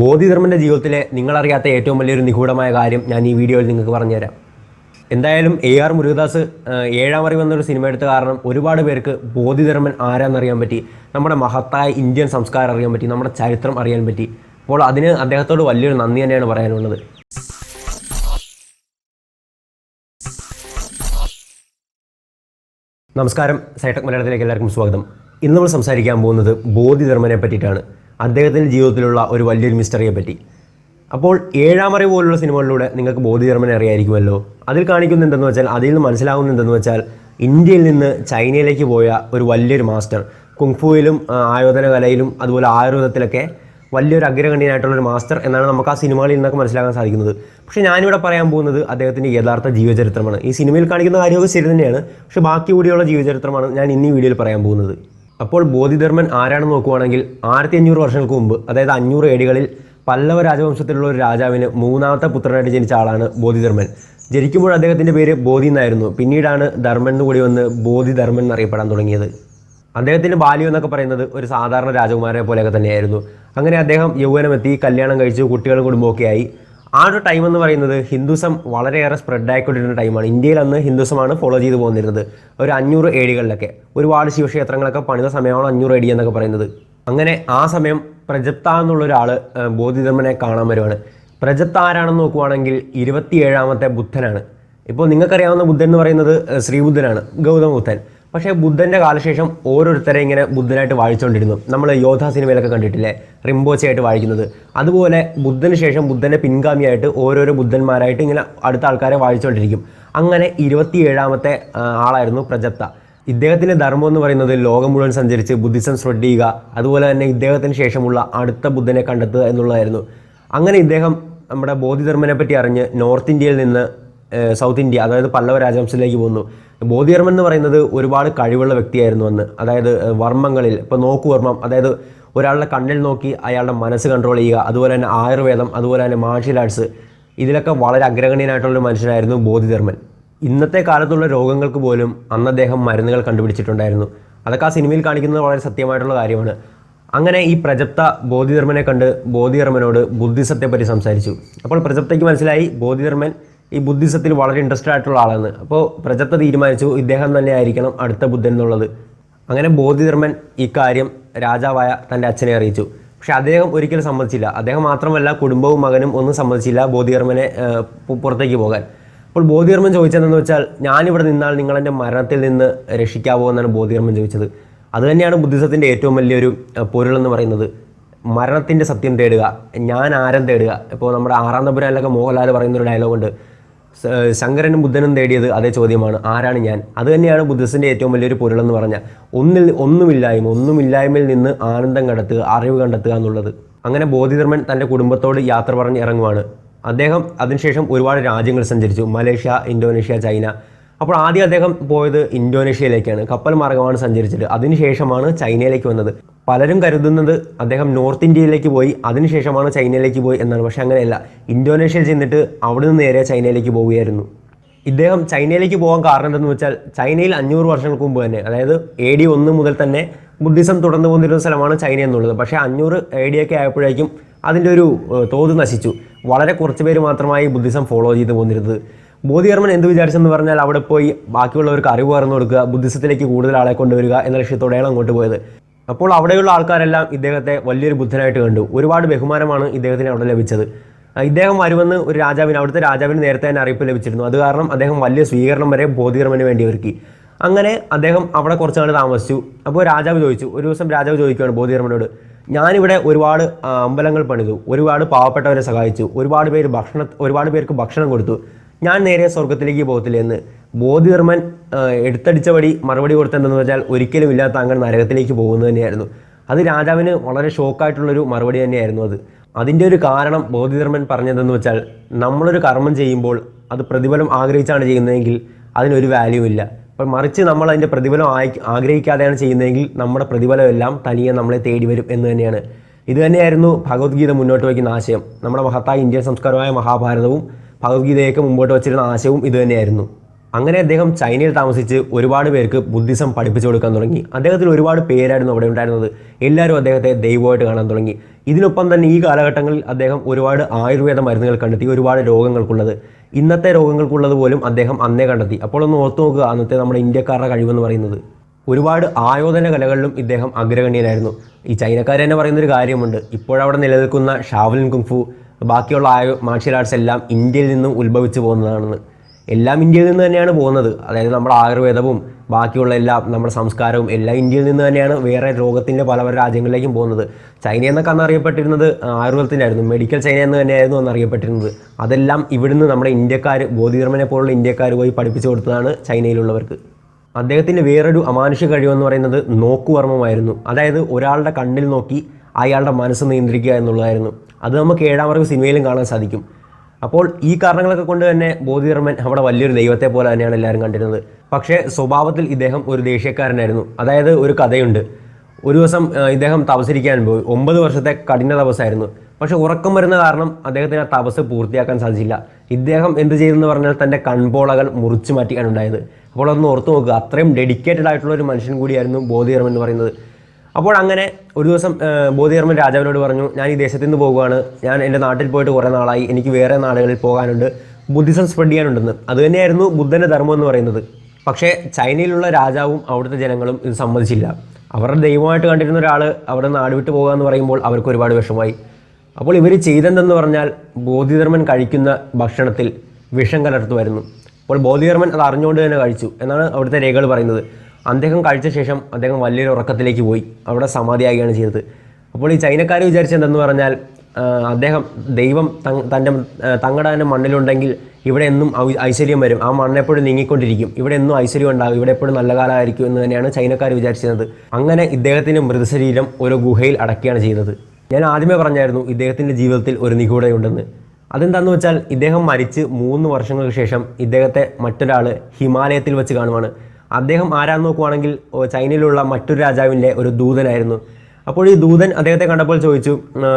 ബോധിധർമ്മൻ്റെ ജീവിതത്തിലെ നിങ്ങളറിയാത്ത ഏറ്റവും വലിയൊരു നിഗൂഢമായ കാര്യം ഞാൻ ഈ വീഡിയോയിൽ നിങ്ങൾക്ക് പറഞ്ഞുതരാം. എന്തായാലും AR മുരുകദാസ് ഏഴാം അറിവ് എന്നൊരു സിനിമ എടുത്ത കാരണം ഒരുപാട് പേർക്ക് ബോധിധർമ്മൻ ആരാന്നറിയാൻ പറ്റി, നമ്മുടെ മഹത്തായ ഇന്ത്യൻ സംസ്കാരം അറിയാൻ പറ്റി, നമ്മുടെ ചരിത്രം അറിയാൻ പറ്റി. അപ്പോൾ അതിന് അദ്ദേഹത്തോട് വലിയൊരു നന്ദി തന്നെയാണ് പറയാനുള്ളത്. നമസ്കാരം, സൈടെക് മലയാളത്തിലേക്ക് എല്ലാവർക്കും സ്വാഗതം. ഇന്ന് നമ്മൾ സംസാരിക്കാൻ പോകുന്നത് ബോധിധർമ്മനെ പറ്റിയിട്ടാണ്, അദ്ദേഹത്തിൻ്റെ ജീവിതത്തിലുള്ള ഒരു വലിയൊരു മിസ്റ്ററിയെ പറ്റി. അപ്പോൾ ഏഴാം അറിവ് പോലുള്ള സിനിമകളിലൂടെ നിങ്ങൾക്ക് ബോധിധർമ്മനെ അറിയായിരിക്കുമല്ലോ. അതിൽ കാണിക്കുന്ന എന്തെന്ന് വെച്ചാൽ, അതിൽ നിന്ന് മനസ്സിലാകുന്ന എന്തെന്ന് വെച്ചാൽ, ഇന്ത്യയിൽ നിന്ന് ചൈനയിലേക്ക് പോയ ഒരു വലിയൊരു മാസ്റ്റർ, കുങ്ഫുവിലും ആയോധന കലയിലും അതുപോലെ ആയുർവേദത്തിലൊക്കെ വലിയൊരു അഗ്രഗണ്യനായിട്ടുള്ളൊരു മാസ്റ്റർ എന്നാണ് നമുക്ക് ആ സിനിമകളിൽ നിന്നൊക്കെ മനസ്സിലാക്കാൻ സാധിക്കുന്നത്. പക്ഷേ ഞാനിവിടെ പറയാൻ പോകുന്നത് അദ്ദേഹത്തിൻ്റെ യഥാർത്ഥ ജീവചരിത്രമാണ്. ഈ സിനിമയിൽ കാണിക്കുന്ന കാര്യമൊക്കെ ശരി തന്നെയാണ്, പക്ഷേ ബാക്കി കൂടിയുള്ള ജീവചരിത്രമാണ് ഞാൻ ഇന്നീ വീഡിയോയിൽ പറയാൻ പോകുന്നത്. അപ്പോൾ ബോധിധർമ്മൻ ആരാണെന്ന് നോക്കുവാണെങ്കിൽ 1500 വർഷങ്ങൾക്ക് മുമ്പ്, അതായത് 500 AD പല്ലവ രാജവംശത്തിലുള്ള ഒരു രാജാവിന് മൂന്നാമത്തെ പുത്രനായിട്ട് ജനിച്ച ആളാണ് ബോധിധർമ്മൻ. ജനിക്കുമ്പോൾ അദ്ദേഹത്തിൻ്റെ പേര് ബോധി എന്നായിരുന്നു. പിന്നീടാണ് ധർമ്മൻ എന്ന് കൂടി വന്ന് ബോധിധർമ്മൻ എന്നറിയപ്പെടാൻ തുടങ്ങിയത്. അദ്ദേഹത്തിൻ്റെ ബാല്യം എന്നൊക്കെ പറയുന്നത് ഒരു സാധാരണ രാജകുമാരനെ പോലെയൊക്കെ തന്നെയായിരുന്നു. അങ്ങനെ അദ്ദേഹം യൗവനമെത്തി, കല്യാണം കഴിച്ചു, കുട്ടികളും കുടുംബമൊക്കെ ആയി. ആ ഒരു ടൈം എന്ന് പറയുന്നത് ഹിന്ദുസം വളരെയേറെ സ്പ്രെഡായിക്കൊണ്ടിരുന്ന ടൈമാണ്. ഇന്ത്യയിൽ അന്ന് ഹിന്ദുസമാണ് ഫോളോ ചെയ്ത് പോന്നിരുന്നത്. ഒരു 500 AD ഒരുപാട് ശിവക്ഷേത്രങ്ങളൊക്കെ പണിത സമയമാണ് 500 AD എന്നൊക്കെ പറയുന്നത്. അങ്ങനെ ആ സമയം പ്രജപ്ത എന്നുള്ളൊരാൾ ബോധിധർമ്മനെ കാണാൻ വരുവാണ്. പ്രജപ്ത ആരാണെന്ന് നോക്കുവാണെങ്കിൽ 27ാമത്തെ ബുദ്ധനാണ്. ഇപ്പോൾ നിങ്ങൾക്കറിയാവുന്ന ബുദ്ധൻ എന്ന് പറയുന്നത് ശ്രീബുദ്ധനാണ്, ഗൗതമ ബുദ്ധൻ. പക്ഷേ ബുദ്ധൻ്റെ കാലശേഷം ഓരോരുത്തരെ ഇങ്ങനെ ബുദ്ധനായിട്ട് വാഴിച്ചുകൊണ്ടിരുന്നു. നമ്മൾ യോധ സിനിമയിലൊക്കെ കണ്ടിട്ടില്ലേ, റിംബോച്ചയായിട്ട് വാഴിക്കുന്നത്. അതുപോലെ ബുദ്ധന് ശേഷം ബുദ്ധൻ്റെ പിൻഗാമിയായിട്ട് ഓരോരോ ബുദ്ധന്മാരായിട്ട് ഇങ്ങനെ അടുത്ത ആൾക്കാരെ വാഴിച്ചുകൊണ്ടിരിക്കും. അങ്ങനെ 27ാമത്തെ ആളായിരുന്നു പ്രജപ്ത. ഇദ്ദേഹത്തിൻ്റെ ധർമ്മം എന്ന് പറയുന്നത് ലോകം മുഴുവൻ സഞ്ചരിച്ച് ബുദ്ധിസം സ്പ്രെഡ് ചെയ്യുക, അതുപോലെ തന്നെ ഇദ്ദേഹത്തിന് ശേഷമുള്ള അടുത്ത ബുദ്ധനെ കണ്ടെത്തുക എന്നുള്ളതായിരുന്നു. അങ്ങനെ ഇദ്ദേഹം നമ്മുടെ ബോധിധർമ്മനെ പറ്റി അറിഞ്ഞ് നോർത്ത് ഇന്ത്യയിൽ നിന്ന് സൗത്ത് ഇന്ത്യ, അതായത് പല്ലവ രാജവംശത്തിലേക്ക് പോന്നു. ബോധിധർമ്മൻ എന്ന് പറയുന്നത് ഒരുപാട് കഴിവുള്ള വ്യക്തിയായിരുന്നു അന്ന്. അതായത് വർമ്മങ്ങളിൽ, ഇപ്പോൾ നോക്കുവർമ്മം, അതായത് ഒരാളുടെ കണ്ണിൽ നോക്കി അയാളുടെ മനസ്സ് കൺട്രോൾ ചെയ്യുക, അതുപോലെ തന്നെ ആയുർവേദം, അതുപോലെ തന്നെ മാർഷ്യൽ ആർട്സ്, ഇതിലൊക്കെ വളരെ അഗ്രഗണ്യനായിട്ടുള്ളൊരു മനുഷ്യനായിരുന്നു ബോധിധർമ്മൻ. ഇന്നത്തെ കാലത്തുള്ള രോഗങ്ങൾക്ക് പോലും അന്ന് അദ്ദേഹം മരുന്നുകൾ കണ്ടുപിടിച്ചിട്ടുണ്ടായിരുന്നു. അതൊക്കെ ആ സിനിമയിൽ കാണിക്കുന്നത് വളരെ സത്യമായിട്ടുള്ള കാര്യമാണ്. അങ്ങനെ ഈ പ്രജപ്ത ബോധിധർമ്മനെ കണ്ട് ബോധിധർമ്മനോട് ബുദ്ധിസത്തെ പറ്റി സംസാരിച്ചു. അപ്പോൾ പ്രജപ്തയ്ക്ക് മനസ്സിലായി ബോധിധർമ്മൻ ഈ ബുദ്ധിസത്തിൽ വളരെ ഇൻട്രസ്റ്റഡ് ആയിട്ടുള്ള ആളാണ്. അപ്പോൾ പ്രജപ്ത തീരുമാനിച്ചു ഇദ്ദേഹം തന്നെ ആയിരിക്കണം അടുത്ത ബുദ്ധൻ എന്നുള്ളത്. അങ്ങനെ ബോധിധർമ്മൻ ഈ കാര്യം രാജാവായ തൻ്റെ അച്ഛനെ അറിയിച്ചു. പക്ഷേ അദ്ദേഹം ഒരിക്കലും സമ്മതിച്ചില്ല. അദ്ദേഹം മാത്രമല്ല, കുടുംബവും മകനും ഒന്നും സമ്മതിച്ചില്ല ബോധിധർമ്മനെ പുറത്തേക്ക് പോകാൻ. അപ്പോൾ ബോധിധർമ്മൻ ചോദിച്ചതെന്ന് വെച്ചാൽ, ഞാനിവിടെ നിന്നാൽ നിങ്ങളെൻ്റെ മരണത്തിൽ നിന്ന് രക്ഷിക്കാവോ എന്നാണ് ബോധിധർമ്മൻ ചോദിച്ചത്. അതുതന്നെയാണ് ബുദ്ധിസത്തിൻ്റെ ഏറ്റവും വലിയൊരു പൊരുളെന്ന് പറയുന്നത്. മരണത്തിൻ്റെ സത്യം തേടുക, ഞാൻ ആരം തേടുക. ഇപ്പോൾ നമ്മുടെ 6-ാം തമ്പുരാനിലൊക്കെ മോഹൻലാൽ പറയുന്നൊരു ഡയലോഗുണ്ട്, ശങ്കരനും ബുദ്ധനും തേടിയത് അതേ ചോദ്യമാണ്, ആരാണ് ഞാൻ. അതുതന്നെയാണ് ബുദ്ധിസത്തിൻ്റെ ഏറ്റവും വലിയൊരു പൊരുളെന്ന് പറഞ്ഞാൽ, ഒന്നുമില്ലായ്മയിൽ നിന്ന് ആനന്ദം കണ്ടെത്തുക, അറിവ് കണ്ടെത്തുക എന്നുള്ളത്. അങ്ങനെ ബോധിധർമ്മൻ തൻ്റെ കുടുംബത്തോട് യാത്ര പറഞ്ഞ് ഇറങ്ങുവാണ്. അദ്ദേഹം അതിനുശേഷം ഒരുപാട് രാജ്യങ്ങൾ സഞ്ചരിച്ചു, മലേഷ്യ, ഇന്തോനേഷ്യ, ചൈന. അപ്പോൾ ആദ്യം അദ്ദേഹം പോയത് ഇന്തോനേഷ്യയിലേക്കാണ്, കപ്പൽ മാർഗമാണ് സഞ്ചരിച്ചത്. അതിനുശേഷമാണ് ചൈനയിലേക്ക് വന്നത്. പലരും കരുതുന്നത് അദ്ദേഹം നോർത്ത് ഇന്ത്യയിലേക്ക് പോയി അതിനുശേഷമാണ് ചൈനയിലേക്ക് പോയി എന്നാണ്. പക്ഷേ അങ്ങനെയല്ല, ഇന്തോനേഷ്യയിൽ ചെന്നിട്ട് അവിടെ നിന്ന് നേരെ ചൈനയിലേക്ക് പോവുകയായിരുന്നു. ഇദ്ദേഹം ചൈനയിലേക്ക് പോകാൻ കാരണം എന്തെന്ന് വെച്ചാൽ, ചൈനയിൽ 500 വർഷങ്ങൾക്ക് മുമ്പ് തന്നെ, അതായത് AD 1 മുതൽ തന്നെ ബുദ്ധിസം തുടർന്നു പോന്നിരുന്ന സ്ഥലമാണ് ചൈന എന്നുള്ളത്. പക്ഷേ 500 AD ആയപ്പോഴേക്കും അതിൻ്റെ ഒരു തോത് നശിച്ചു. വളരെ കുറച്ച് പേര് മാത്രമായി ബുദ്ധിസം ഫോളോ ചെയ്ത് പോന്നിരുന്നത്. ബോധിധർമ്മൻ എന്ത് വിചാരിച്ചെന്ന് പറഞ്ഞാൽ, അവിടെ പോയി ബാക്കിയുള്ളവർക്ക് അറിവ് പകർന്നു കൊടുക്കുക, ബുദ്ധിസത്തിലേക്ക് കൂടുതൽ ആളെ കൊണ്ടുവരിക എന്ന ലക്ഷ്യത്തോടെയാണ് അങ്ങോട്ട് പോയത്. അപ്പോൾ അവിടെയുള്ള ആൾക്കാരെല്ലാം ഇദ്ദേഹത്തെ വലിയൊരു ബുദ്ധനായിട്ട് കണ്ടു. ഒരുപാട് ബഹുമാനമാണ് ഇദ്ദേഹത്തിന് അവിടെ ലഭിച്ചത്. ഇദ്ദേഹം വരുമെന്ന് ഒരു രാജാവിന്, അവിടുത്തെ രാജാവിന് നേരത്തെ തന്നെ അറിയിപ്പ് ലഭിച്ചിരുന്നു. അത് കാരണം അദ്ദേഹം വലിയ സ്വീകരണം വരെ ബോധിധർമ്മന് വേണ്ടി ഒരുക്കി. അങ്ങനെ അദ്ദേഹം അവിടെ കുറച്ച് നാൾ താമസിച്ചു. അപ്പോൾ രാജാവ് ചോദിച്ചു, ഒരു ദിവസം രാജാവ് ചോദിക്കുകയാണ് ബോധിധർമ്മനോട്, ഞാനിവിടെ ഒരുപാട് അമ്പലങ്ങൾ പണിതു, ഒരുപാട് പാവപ്പെട്ടവരെ സഹായിച്ചു, ഒരുപാട് പേർക്ക് ഭക്ഷണം കൊടുത്തു, ഞാൻ നേരെ സ്വർഗത്തിലേക്ക് പോകത്തില്ല എന്ന്. ബോധിധർമ്മൻ എടുത്തടിച്ചപടി മറുപടി കൊടുത്തതെന്ന് വെച്ചാൽ, ഒരിക്കലും ഇല്ലാത്ത അങ്ങനെ നരകത്തിലേക്ക് പോകുന്നത് തന്നെയായിരുന്നു. അത് രാജാവിന് വളരെ ഷോക്കായിട്ടുള്ളൊരു മറുപടി തന്നെയായിരുന്നു അത്. അതിൻ്റെ ഒരു കാരണം ബോധിധർമ്മൻ പറഞ്ഞതെന്ന് വെച്ചാൽ, നമ്മളൊരു കർമ്മം ചെയ്യുമ്പോൾ അത് പ്രതിഫലം ആഗ്രഹിച്ചാണ് ചെയ്യുന്നതെങ്കിൽ അതിനൊരു വാല്യൂ ഇല്ല. അപ്പോൾ മറിച്ച് നമ്മൾ അതിൻ്റെ പ്രതിഫലം ആഗ്രഹിക്കാതെയാണ് ചെയ്യുന്നതെങ്കിൽ നമ്മുടെ പ്രതിഫലം എല്ലാം തനിയെ നമ്മളെ തേടി വരും എന്ന് തന്നെയാണ്. ഇത് തന്നെയായിരുന്നു ഭഗവത്ഗീത മുന്നോട്ട് വയ്ക്കുന്ന ആശയം. നമ്മുടെ മഹത്തായ ഇന്ത്യൻ സംസ്കാരമായ മഹാഭാരതവും ഭഗവത്ഗീതയൊക്കെ മുമ്പോട്ട് വച്ചിരുന്ന ആശയവും ഇത് തന്നെയായിരുന്നു. അങ്ങനെ അദ്ദേഹം ചൈനയിൽ താമസിച്ച് ഒരുപാട് പേർക്ക് ബുദ്ധിസം പഠിപ്പിച്ചു കൊടുക്കാൻ തുടങ്ങി. അദ്ദേഹത്തിന് ഒരുപാട് പേരായിരുന്നു അവിടെ ഉണ്ടായിരുന്നത്. എല്ലാവരും അദ്ദേഹത്തെ ദൈവമായിട്ട് കാണാൻ തുടങ്ങി. ഇതിനൊപ്പം തന്നെ ഈ കാലഘട്ടങ്ങളിൽ അദ്ദേഹം ഒരുപാട് ആയുർവേദ മരുന്നുകൾ കണ്ടെത്തി, ഒരുപാട് രോഗങ്ങൾക്കുള്ളത്, ഇന്നത്തെ രോഗങ്ങൾക്കുള്ളത് പോലും അദ്ദേഹം അന്നേ കണ്ടെത്തി. അപ്പോൾ ഒന്ന് ഓർത്തു നോക്കുക അന്നത്തെ നമ്മുടെ ഇന്ത്യക്കാരുടെ കഴിവെന്ന് പറയുന്നത്. ഒരുപാട് ആയോധന കലകളിലും ഇദ്ദേഹം അഗ്രഗണ്യനായിരുന്നു. ഈ ചൈനക്കാർ തന്നെ പറയുന്നൊരു കാര്യമുണ്ട്, ഇപ്പോഴവിടെ നിലനിൽക്കുന്ന ഷാവലിൻ കുങ്ഫു ബാക്കിയുള്ള മാർഷ്യൽ ആർട്സ് എല്ലാം ഇന്ത്യയിൽ നിന്നും ഉത്ഭവിച്ചു പോകുന്നതാണെന്ന്. എല്ലാം ഇന്ത്യയിൽ നിന്ന് തന്നെയാണ് പോകുന്നത്. അതായത് നമ്മുടെ ആയുർവേദവും ബാക്കിയുള്ള എല്ലാം നമ്മുടെ സംസ്കാരവും എല്ലാം ഇന്ത്യയിൽ നിന്ന് തന്നെയാണ് വേറെ ലോകത്തിൻ്റെ പല പല രാജ്യങ്ങളിലേക്കും പോകുന്നത്. ചൈന എന്നൊക്കെ അന്ന് അറിയപ്പെട്ടിരുന്നത് ആയുർവേദത്തിനായിരുന്നു, മെഡിക്കൽ ചൈന എന്ന് തന്നെയായിരുന്നു അന്ന് അറിയപ്പെട്ടിരുന്നത്. അതെല്ലാം ഇവിടുന്ന് നമ്മുടെ ഇന്ത്യക്കാർ, ബോധിധർമ്മനെ പോലുള്ള ഇന്ത്യക്കാർ പോയി പഠിപ്പിച്ചു കൊടുത്തതാണ് ചൈനയിലുള്ളവർക്ക്. അദ്ദേഹത്തിൻ്റെ വേറൊരു അമാനുഷിക കഴിവെന്ന് പറയുന്നത് നോക്കുവർമ്മമായിരുന്നു. അതായത് ഒരാളുടെ കണ്ണിൽ നോക്കി അയാളുടെ മനസ്സ് നിയന്ത്രിക്കുക എന്നുള്ളതായിരുന്നു. അത് നമുക്ക് 7-ാം അറിവ് സിനിമയിലും കാണാൻ സാധിക്കും. അപ്പോൾ ഈ കാരണങ്ങളൊക്കെ കൊണ്ട് തന്നെ ബോധിധർമ്മൻ അവിടെ വലിയൊരു ദൈവത്തെ പോലെ തന്നെയാണ് എല്ലാവരും കണ്ടിരുന്നത്. പക്ഷേ സ്വഭാവത്തിൽ ഇദ്ദേഹം ഒരു ദേഷ്യക്കാരനായിരുന്നു. അതായത് ഒരു കഥയുണ്ട്, ഒരു ദിവസം ഇദ്ദേഹം തപസ്സിരിക്കാൻ പോയി. 9 വർഷത്തെ കഠിന തപസ്സായിരുന്നു. പക്ഷേ ഉറക്കം വരുന്ന കാരണം അദ്ദേഹത്തിന് ആ തപസ് പൂർത്തിയാക്കാൻ സാധിച്ചില്ല. ഇദ്ദേഹം എന്ത് ചെയ്തെന്ന് പറഞ്ഞാൽ തൻ്റെ കൺപോളകൾ മുറിച്ചു മാറ്റിയാണ് ഉണ്ടായത്. അപ്പോൾ അതൊന്ന് ഓർത്ത് നോക്കുക, അത്രയും ഡെഡിക്കേറ്റഡ് ആയിട്ടുള്ള ഒരു മനുഷ്യൻ കൂടിയായിരുന്നു ബോധിധർമ്മൻ എന്ന് പറയുന്നത്. അപ്പോൾ അങ്ങനെ ഒരു ദിവസം ബോധിധർമ്മൻ രാജാവിനോട് പറഞ്ഞു, ഞാൻ ഈ ദേശത്തു നിന്ന് പോകുകയാണ്, ഞാൻ എൻ്റെ നാട്ടിൽ പോയിട്ട് കുറേ നാളായി, എനിക്ക് വേറെ നാടുകളിൽ പോകാനുണ്ട്, ബുദ്ധിസം സ്പ്രെഡ് ചെയ്യാനുണ്ടെന്ന്. അതുതന്നെയായിരുന്നു ബുദ്ധൻ്റെ ധർമ്മം എന്ന് പറയുന്നത്. പക്ഷേ ചൈനയിലുള്ള രാജാവും അവിടുത്തെ ജനങ്ങളും ഇത് സമ്മതിച്ചില്ല. അവരുടെ ദൈവമായിട്ട് കണ്ടിരുന്ന ഒരാൾ അവിടെ നാട് വിട്ട് പോകുക എന്ന് പറയുമ്പോൾ അവർക്ക് ഒരുപാട് വിഷമമായി. അപ്പോൾ ഇവർ ചെയ്തെന്തെന്ന് പറഞ്ഞാൽ ബോധിധർമ്മൻ കഴിക്കുന്ന ഭക്ഷണത്തിൽ വിഷം കലർത്തുമായിരുന്നു. അപ്പോൾ ബോധിധർമ്മൻ അത് അറിഞ്ഞുകൊണ്ട് തന്നെ കഴിച്ചു എന്നാണ് അവിടുത്തെ രേഖകൾ പറയുന്നത്. അദ്ദേഹം കഴിച്ച ശേഷം അദ്ദേഹം വലിയൊരു ഉറക്കത്തിലേക്ക് പോയി, അവിടെ സമാധിയാകുകയാണ് ചെയ്തത്. അപ്പോൾ ഈ ചൈനക്കാർ വിചാരിച്ചെന്തെന്ന് പറഞ്ഞാൽ അദ്ദേഹം ദൈവം തങ്ങളുടെ തന്നെ മണ്ണിലുണ്ടെങ്കിൽ ഇവിടെ എന്നും ഐശ്വര്യം വരും, ആ മണ്ണെപ്പോഴും നീങ്ങിക്കൊണ്ടിരിക്കും, ഇവിടെ എന്നും ഐശ്വര്യം ഉണ്ടാകും, ഇവിടെ എപ്പോഴും നല്ല കാലമായിരിക്കും എന്ന് തന്നെയാണ് ചൈനക്കാർ വിചാരിച്ചിരുന്നത്. അങ്ങനെ ഇദ്ദേഹത്തിൻ്റെ മൃതശരീരം ഒരു ഗുഹയിൽ അടക്കുകയാണ് ചെയ്തത്. ഞാൻ ആദ്യമേ പറഞ്ഞായിരുന്നു ഇദ്ദേഹത്തിൻ്റെ ജീവിതത്തിൽ ഒരു നിഗൂഢതയുണ്ടെന്ന്. അതെന്താണെന്ന് വെച്ചാൽ ഇദ്ദേഹം മരിച്ച് 3 വർഷങ്ങൾക്ക് ശേഷം ഇദ്ദേഹത്തെ മറ്റൊരാൾ ഹിമാലയത്തിൽ വെച്ച് കാണുവാണ്. അദ്ദേഹം ആരാന്ന് നോക്കുവാണെങ്കിൽ ചൈനയിലുള്ള മറ്റൊരു രാജാവിൻ്റെ ഒരു ദൂതനായിരുന്നു. അപ്പോൾ ഈ ദൂതൻ അദ്ദേഹത്തെ കണ്ടപ്പോൾ ചോദിച്ചു,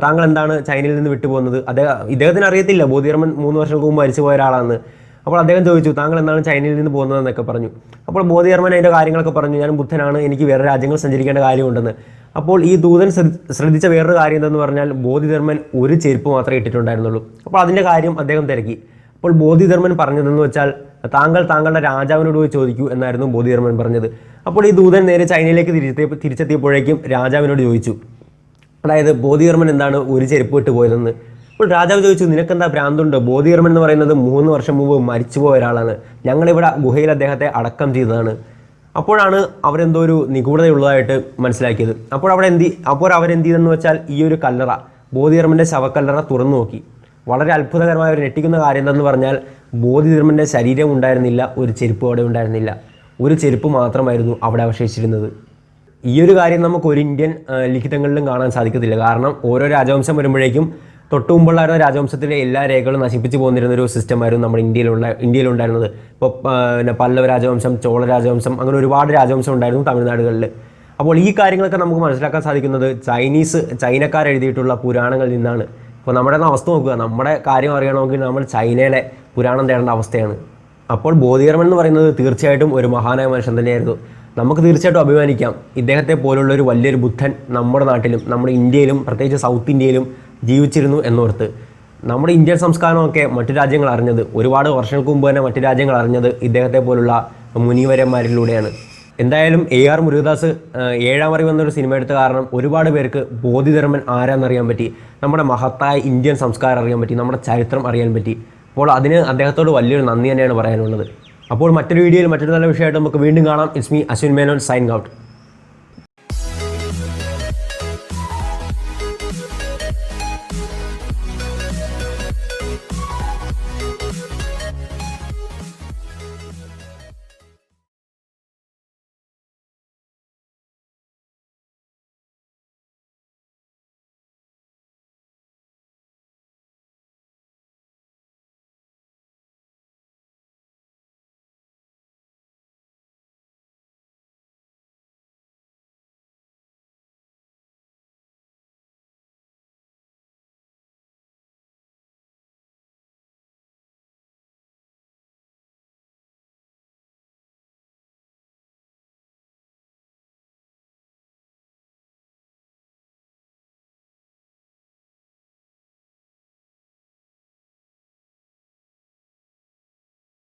താങ്കൾ എന്താണ് ചൈനയിൽ നിന്ന് വിട്ടുപോകുന്നത്? ഇദ്ദേഹത്തിന് അറിയത്തില്ല ബോധിധർമ്മൻ 3 വർഷം മുമ്പ് മരിച്ചു പോയ ഒരാളാണെന്ന്. അപ്പോൾ അദ്ദേഹം ചോദിച്ചു, താങ്കൾ എന്താണ് ചൈനയിൽ നിന്ന് പോകുന്നതെന്നൊക്കെ പറഞ്ഞു. അപ്പോൾ ബോധിധർമ്മൻ അതിൻ്റെ കാര്യങ്ങളൊക്കെ പറഞ്ഞു, ഞാൻ ബുദ്ധനാണ്, എനിക്ക് വേറെ രാജ്യങ്ങൾ സഞ്ചരിക്കേണ്ട കാര്യമുണ്ടെന്ന്. അപ്പോൾ ഈ ദൂതൻ ശ്രദ്ധിച്ച വേറൊരു കാര്യം എന്തെന്ന് പറഞ്ഞാൽ ബോധിധർമ്മൻ ഒരു ചെരുപ്പ് മാത്രമേ ഇട്ടിട്ടുണ്ടായിരുന്നുള്ളൂ. അപ്പോൾ അതിൻ്റെ കാര്യം അദ്ദേഹം തിരക്കി. അപ്പോൾ ബോധിധർമ്മൻ പറഞ്ഞതെന്ന് വെച്ചാൽ താങ്കളുടെ രാജാവിനോട് പോയി ചോദിക്കൂ എന്നായിരുന്നു ബോധിധർമ്മൻ പറഞ്ഞത്. അപ്പോൾ ഈ ദൂതൻ നേരെ ചൈനയിലേക്ക് തിരിച്ചെത്തിയപ്പോഴേക്കും രാജാവിനോട് ചോദിച്ചു, അതായത് ബോധിധർമ്മൻ എന്താണ് ഒരു ചെരുപ്പ് ഇട്ട് പോയതെന്ന്. അപ്പോൾ രാജാവ് ചോദിച്ചു, നിനക്കെന്താ ഭ്രാന്തുണ്ട്? ബോധിധർമ്മൻ എന്ന് പറയുന്നത് 3 വർഷം മുമ്പ് മരിച്ചുപോയ ഒരാളാണ്, ഞങ്ങളിവിടെ ഗുഹയിൽ അദ്ദേഹത്തെ അടക്കം ചെയ്തതാണ്. അപ്പോഴാണ് അവരെന്തോ ഒരു നിഗൂഢതയുള്ളതായിട്ട് മനസ്സിലാക്കിയത്. അപ്പോൾ അവരെന്ത് ചെയ്തെന്ന് വെച്ചാൽ ഈ ഒരു കല്ലറ, ബോധിധർമ്മൻ്റെ ശവക്കല്ലറ തുറന്നു നോക്കി. വളരെ അത്ഭുതകരമായ ഒരു ഞെട്ടിക്കുന്ന കാര്യം എന്തെന്ന് പറഞ്ഞാൽ ബോധിധർമ്മൻ്റെ ശരീരം ഉണ്ടായിരുന്നില്ല, ഒരു ചെരുപ്പ് അവിടെ ഉണ്ടായിരുന്നില്ല, ഒരു ചെരുപ്പ് മാത്രമായിരുന്നു അവിടെ അവശേഷിച്ചിരുന്നത്. ഈ ഒരു കാര്യം നമുക്ക് ഒരു ഇന്ത്യൻ ലിഖിതങ്ങളിലും കാണാൻ സാധിക്കത്തില്ല. കാരണം ഓരോ രാജവംശം വരുമ്പോഴേക്കും തൊട്ടു മുമ്പുള്ളായിരുന്ന രാജവംശത്തിലെ എല്ലാ രേഖകളും നശിപ്പിച്ച് പോന്നിരുന്നൊരു സിസ്റ്റമായിരുന്നു നമ്മുടെ ഇന്ത്യയിലുണ്ടായിരുന്നത്. ഇപ്പോൾ പല്ലവ രാജവംശം, ചോള രാജവംശം, അങ്ങനെ ഒരുപാട് രാജവംശം ഉണ്ടായിരുന്നു തമിഴ്നാടുകളിൽ. അപ്പോൾ ഈ കാര്യങ്ങളൊക്കെ നമുക്ക് മനസ്സിലാക്കാൻ സാധിക്കുന്നത് ചൈനക്കാർ എഴുതിയിട്ടുള്ള പുരാണങ്ങളിൽ നിന്നാണ്. അപ്പോൾ നമ്മുടെ അവസ്ഥ നോക്കുക, നമ്മുടെ കാര്യം അറിയണമെങ്കിൽ നമ്മൾ ചൈനയിലെ പുരാണം തേടേണ്ട അവസ്ഥയാണ്. അപ്പോൾ ബോധിധർമ്മൻ എന്ന് പറയുന്നത് തീർച്ചയായിട്ടും ഒരു മഹാനായ മനുഷ്യൻ തന്നെയായിരുന്നു. നമുക്ക് തീർച്ചയായിട്ടും അഭിമാനിക്കാം, ഇദ്ദേഹത്തെ പോലുള്ളൊരു വലിയൊരു ബുദ്ധൻ നമ്മുടെ നാട്ടിലും നമ്മുടെ ഇന്ത്യയിലും പ്രത്യേകിച്ച് സൗത്ത് ഇന്ത്യയിലും ജീവിച്ചിരുന്നു എന്നോർത്ത്. നമ്മുടെ ഇന്ത്യൻ സംസ്കാരമൊക്കെ മറ്റു രാജ്യങ്ങൾ അറിഞ്ഞത്, ഒരുപാട് വർഷങ്ങൾക്ക് മുമ്പ് തന്നെ മറ്റു രാജ്യങ്ങൾ അറിഞ്ഞത് ഇദ്ദേഹത്തെ പോലുള്ള മുനിവരന്മാരിലൂടെയാണ്. എന്തായാലും AR മുരുകദാസ് 7-ാം അറിവ് എന്നൊരു സിനിമ എടുത്ത കാരണം ഒരുപാട് പേർക്ക് ബോധിധർമ്മൻ ആരാന്നറിയാൻ പറ്റി, നമ്മുടെ മഹത്തായ ഇന്ത്യൻ സംസ്കാരം അറിയാൻ പറ്റി, നമ്മുടെ ചരിത്രം അറിയാൻ പറ്റി. അപ്പോൾ അതിന് അദ്ദേഹത്തോട് വലിയൊരു നന്ദി തന്നെയാണ് പറയാനുള്ളത്. അപ്പോൾ മറ്റൊരു വീഡിയോയിൽ മറ്റൊരു നല്ല വിഷയമായിട്ട് നമുക്ക് വീണ്ടും കാണാം. It's me Ashwin Menon, signing out.